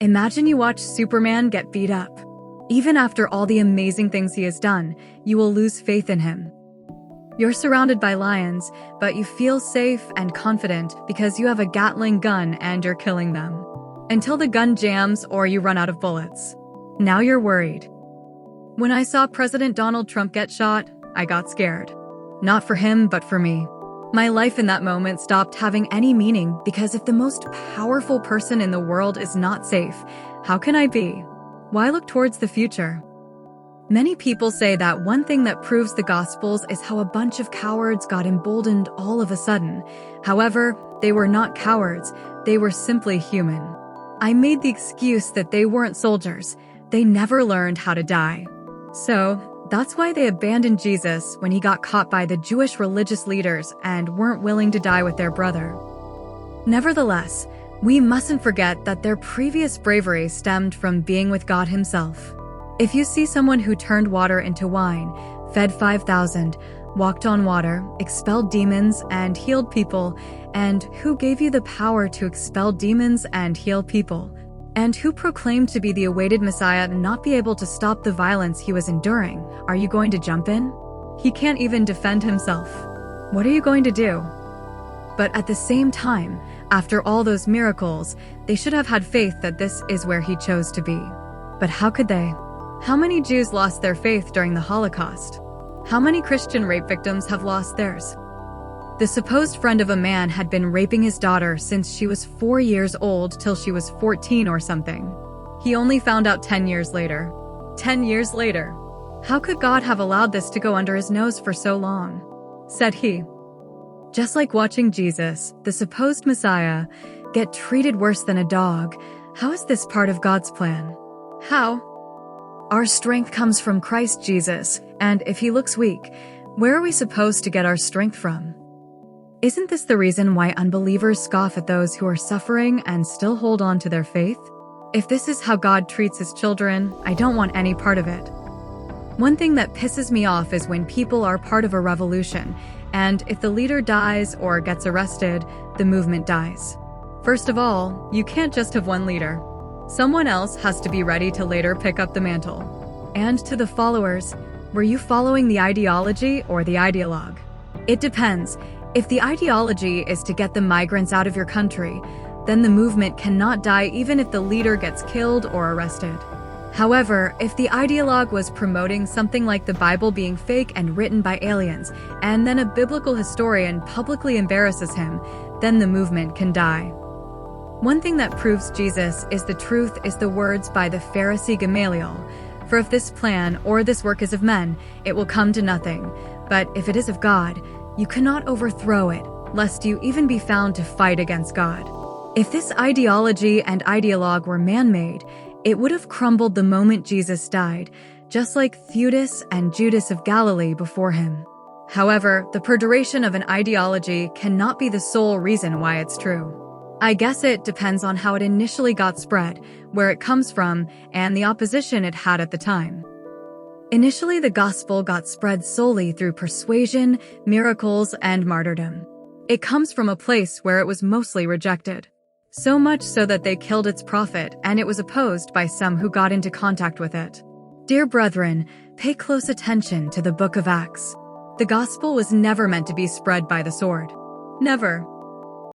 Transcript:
Imagine you watch Superman get beat up. Even after all the amazing things he has done, you will lose faith in him. You're surrounded by lions, but you feel safe and confident because you have a Gatling gun and you're killing them. Until the gun jams or you run out of bullets. Now you're worried. When I saw President Donald Trump get shot, I got scared. Not for him, but for me. My life in that moment stopped having any meaning because if the most powerful person in the world is not safe, how can I be? Why look towards the future? Many people say that one thing that proves the Gospels is how a bunch of cowards got emboldened all of a sudden. However, they were not cowards, they were simply human. I made the excuse that they weren't soldiers. They never learned how to die. So, that's why they abandoned Jesus when he got caught by the Jewish religious leaders and weren't willing to die with their brother. Nevertheless, we mustn't forget that their previous bravery stemmed from being with God himself. If you see someone who turned water into wine, fed 5,000, walked on water, expelled demons, and healed people, and who gave you the power to expel demons and heal people, and who proclaimed to be the awaited Messiah and not be able to stop the violence he was enduring, are you going to jump in? He can't even defend himself. What are you going to do? But at the same time, after all those miracles, they should have had faith that this is where he chose to be. But how could they? How many Jews lost their faith during the Holocaust? How many Christian rape victims have lost theirs? The supposed friend of a man had been raping his daughter since she was 4 years old till she was 14 or something. He only found out 10 years later. 10 years later. How could God have allowed this to go under his nose for so long? Said he. Just like watching Jesus, the supposed Messiah, get treated worse than a dog, how is this part of God's plan? How? Our strength comes from Christ Jesus, and if he looks weak, where are we supposed to get our strength from? Isn't this the reason why unbelievers scoff at those who are suffering and still hold on to their faith? If this is how God treats his children, I don't want any part of it. One thing that pisses me off is when people are part of a revolution, and if the leader dies or gets arrested, the movement dies. First of all, you can't just have one leader. Someone else has to be ready to later pick up the mantle. And to the followers, were you following the ideology or the ideologue? It depends. If the ideology is to get the migrants out of your country, then the movement cannot die even if the leader gets killed or arrested. However, if the ideologue was promoting something like the Bible being fake and written by aliens, and then a biblical historian publicly embarrasses him, then the movement can die. One thing that proves Jesus is the truth is the words by the Pharisee Gamaliel. For if this plan or this work is of men, it will come to nothing. But if it is of God, you cannot overthrow it, lest you even be found to fight against God. If this ideology and ideologue were man-made, it would have crumbled the moment Jesus died, just like Theudas and Judas of Galilee before him. However, the perduration of an ideology cannot be the sole reason why it's true. I guess it depends on how it initially got spread, where it comes from, and the opposition it had at the time. Initially, the gospel got spread solely through persuasion, miracles, and martyrdom. It comes from a place where it was mostly rejected. So much so that they killed its prophet, and it was opposed by some who got into contact with it. Dear brethren, pay close attention to the book of Acts. The gospel was never meant to be spread by the sword. Never.